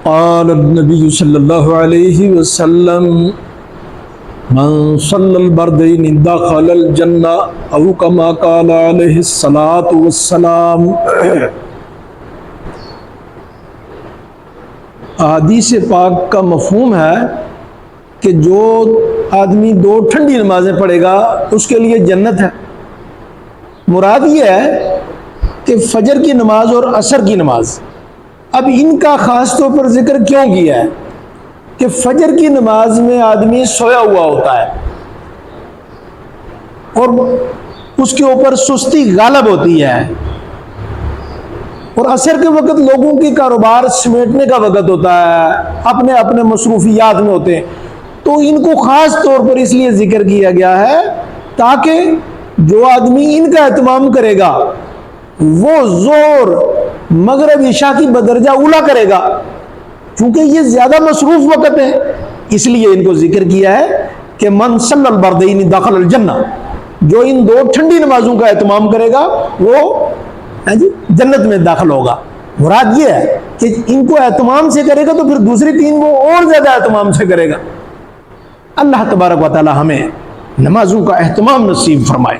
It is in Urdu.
قال النبی صلی اللہ علیہ وسلم من صلی البردین دخل الجنہ او کما قال علیہ الصلاۃ والسلام۔ احادیث پاک کا مفہوم ہے کہ جو آدمی 2 ٹھنڈی نمازیں پڑھے گا اس کے لیے جنت ہے۔ مراد یہ ہے کہ فجر کی نماز اور عصر کی نماز، اب ان کا خاص طور پر ذکر کیوں کیا ہے کہ فجر کی نماز میں آدمی سویا ہوا ہوتا ہے اور اس کے اوپر سستی غالب ہوتی ہے، اور عصر کے وقت لوگوں کی کاروبار سمیٹنے کا وقت ہوتا ہے، اپنے اپنے مصروفیات میں ہوتے ہیں، تو ان کو خاص طور پر اس لیے ذکر کیا گیا ہے تاکہ جو آدمی ان کا اہتمام کرے گا وہ ظہر مغرب عشاء کی بدرجہ اولا کرے گا، چونکہ یہ زیادہ مصروف وقت ہے، اس لیے ان کو ذکر کیا ہے کہ من صلی البردین دخل الجنہ، جو ان 2 ٹھنڈی نمازوں کا اہتمام کرے گا وہ جنت میں داخل ہوگا۔ مراد یہ ہے کہ ان کو اہتمام سے کرے گا تو پھر دوسری 3 وہ اور زیادہ اہتمام سے کرے گا۔ اللہ تبارک و تعالی ہمیں نمازوں کا اہتمام نصیب فرمائے۔